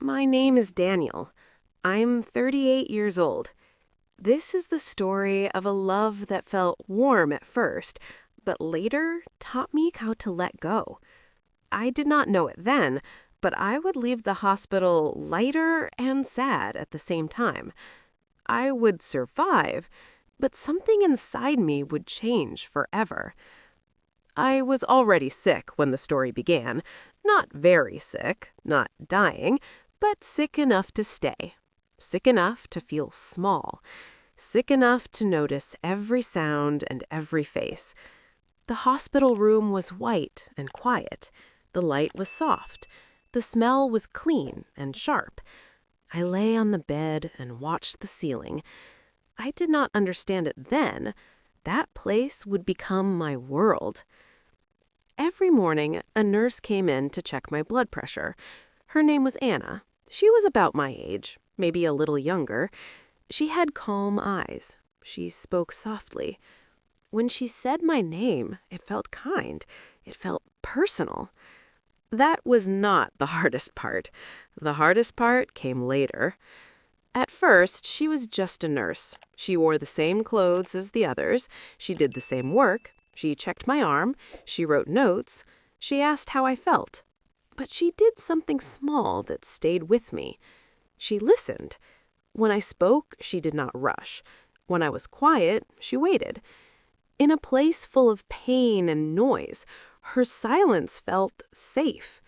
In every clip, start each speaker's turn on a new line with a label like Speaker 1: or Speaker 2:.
Speaker 1: My name is Daniel. I'm 38 years old. This is the story of a love that felt warm at first, but later taught me how to let go. I did not know it then, but I would leave the hospital lighter and sad at the same time. I would survive, but something inside me would change forever. I was already sick when the story began. Not very sick, not dying, but sick enough to stay. Sick enough to feel small. Sick enough to notice every sound and every face. The hospital room was white and quiet. The light was soft. The smell was clean and sharp. I lay on the bed and watched the ceiling. I did not understand it then. That place would become my world. Every morning, a nurse came in to check my blood pressure. Her name was Anna. She was about my age, maybe a little younger. She had calm eyes. She spoke softly. When she said my name, it felt kind. It felt personal. That was not the hardest part. The hardest part came later. At first, she was just a nurse. She wore the same clothes as the others. She did the same work. She checked my arm. She wrote notes. She asked how I felt. But she did something small that stayed with me. She listened. When I spoke, she did not rush. When I was quiet, she waited. In a place full of pain and noise, her silence felt safe.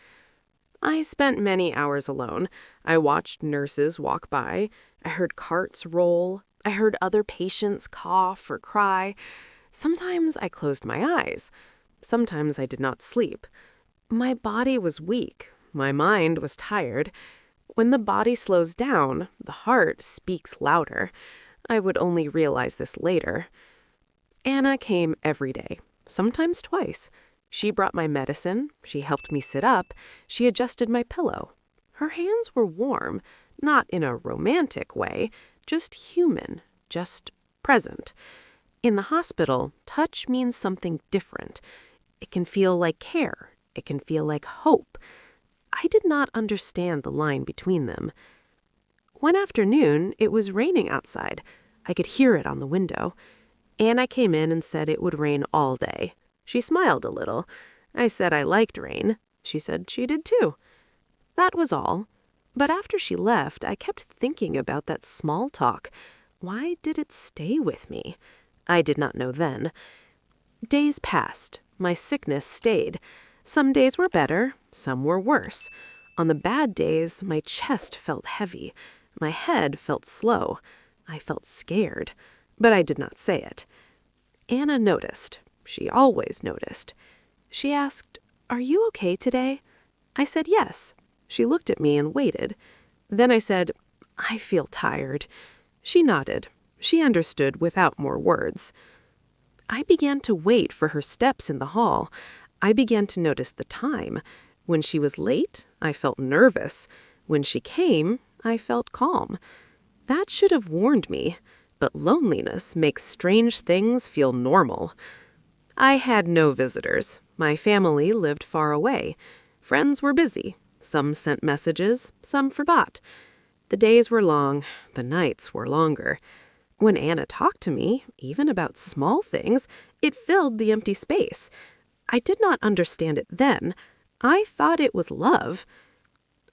Speaker 1: I spent many hours alone. I watched nurses walk by. I heard carts roll. I heard other patients cough or cry. Sometimes I closed my eyes. Sometimes I did not sleep. My body was weak. My mind was tired. When the body slows down, the heart speaks louder. I would only realize this later. Anna came every day, sometimes twice. She brought my medicine. She helped me sit up. She adjusted my pillow. Her hands were warm, not in a romantic way, just human, just present. In the hospital, touch means something different. It can feel like care. It can feel like hope. I did not understand the line between them. One afternoon, it was raining outside. I could hear it on the window. Anna came in and said it would rain all day. She smiled a little. I said I liked rain. She said she did too. That was all. But after she left, I kept thinking about that small talk. Why did it stay with me? I did not know then. Days passed. My sickness stayed. Some days were better, some were worse. On the bad days, my chest felt heavy. My head felt slow. I felt scared, but I did not say it. Anna noticed. She always noticed. She asked, "Are you okay today?" I said yes. She looked at me and waited. Then I said, "I feel tired." She nodded. She understood without more words. I began to wait for her steps in the hall. I began to notice the time. When she was late, I felt nervous. When she came, I felt calm. That should have warned me, but loneliness makes strange things feel normal. I had no visitors. My family lived far away. Friends were busy. Some sent messages, some forgot. The days were long, the nights were longer. When Anna talked to me, even about small things, it filled the empty space. I did not understand it then. I thought it was love.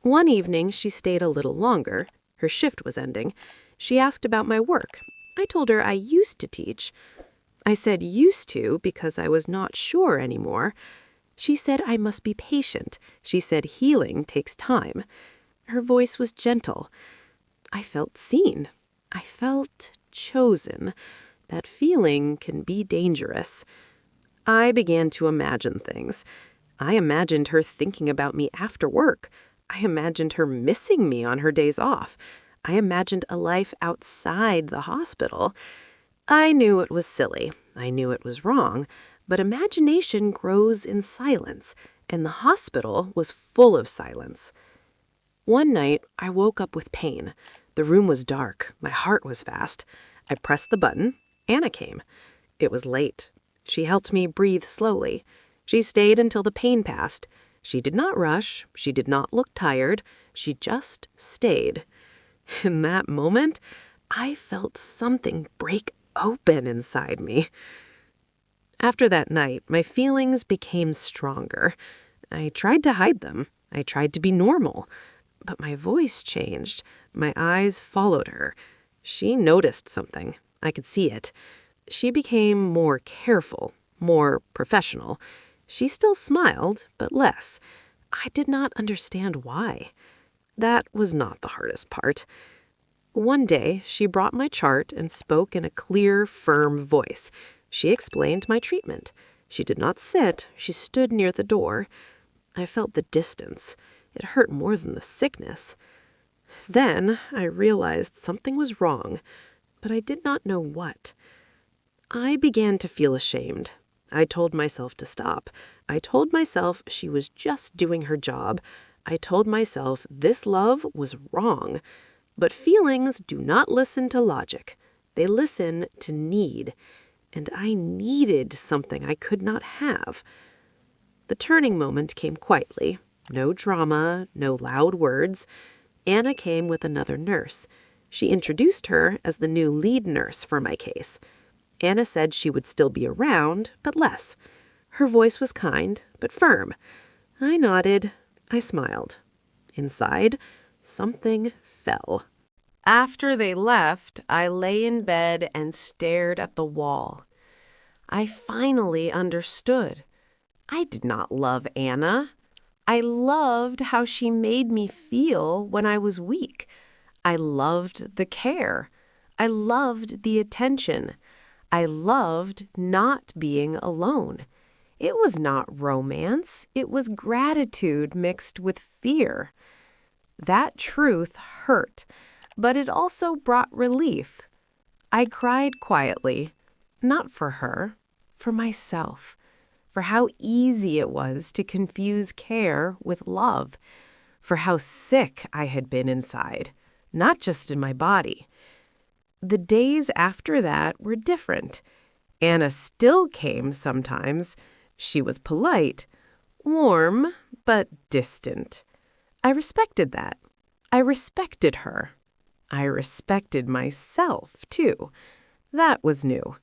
Speaker 1: One evening, she stayed a little longer. Her shift was ending. She asked about my work. I told her I used to teach. I said used to because I was not sure anymore. She said I must be patient. She said healing takes time. Her voice was gentle. I felt seen. I felt chosen. That feeling can be dangerous. I began to imagine things. I imagined her thinking about me after work. I imagined her missing me on her days off. I imagined a life outside the hospital. I knew it was silly. I knew it was wrong. But imagination grows in silence, and the hospital was full of silence. One night, I woke up with pain. The room was dark. My heart was fast. I pressed the button. Anna came. It was late. She helped me breathe slowly. She stayed until the pain passed. She did not rush. She did not look tired. She just stayed. In that moment, I felt something break open inside me. After that night, my feelings became stronger. I tried to hide them. I tried to be normal. But my voice changed. My eyes followed her. She noticed something. I could see it. She became more careful, more professional. She still smiled, but less. I did not understand why. That was not the hardest part. One day, she brought my chart and spoke in a clear, firm voice. She explained my treatment. She did not sit. She stood near the door. I felt the distance. It hurt more than the sickness. Then I realized something was wrong, but I did not know what. I began to feel ashamed. I told myself to stop. I told myself she was just doing her job. I told myself this love was wrong. But feelings do not listen to logic. They listen to need. And I needed something I could not have. The turning moment came quietly. No drama, no loud words. Anna came with another nurse. She introduced her as the new lead nurse for my case. Anna said she would still be around, but less. Her voice was kind, but firm. I nodded. I smiled. Inside, something fell. After they left, I lay in bed and stared at the wall. I finally understood. I did not love Anna. I loved how she made me feel when I was weak. I loved the care. I loved the attention. I loved not being alone. It was not romance. It was gratitude mixed with fear. That truth hurt, but it also brought relief. I cried quietly, not for her, for myself, for how easy it was to confuse care with love, for how sick I had been inside, not just in my body. The days after that were different. Anna still came sometimes. She was polite, warm, but distant. I respected that. I respected her. I respected myself, too. That was new.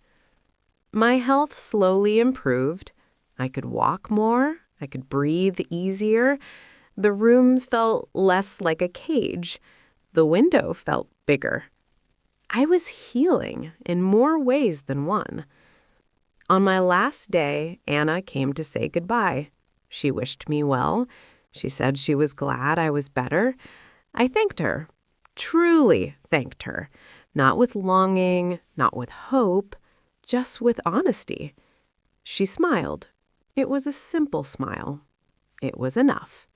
Speaker 1: My health slowly improved. I could walk more. I could breathe easier. The room felt less like a cage. The window felt bigger. I was healing in more ways than one. On my last day, Anna came to say goodbye. She wished me well. She said she was glad I was better. I thanked her, truly thanked her, not with longing, not with hope, just with honesty. She smiled. It was a simple smile. It was enough.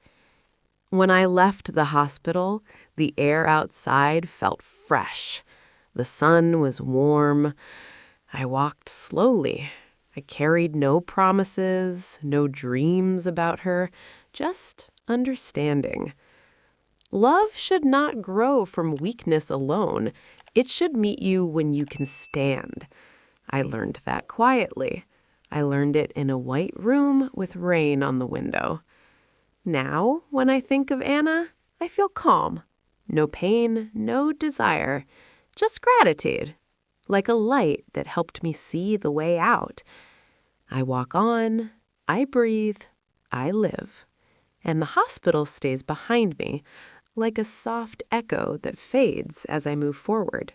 Speaker 1: When I left the hospital, the air outside felt fresh. The sun was warm. I walked slowly. I carried no promises, no dreams about her, just understanding. Love should not grow from weakness alone. It should meet you when you can stand. I learned that quietly. I learned it in a white room with rain on the window. Now, when I think of Anna, I feel calm. No pain, no desire, just gratitude, like a light that helped me see the way out. I walk on, I breathe, I live, and the hospital stays behind me, like a soft echo that fades as I move forward.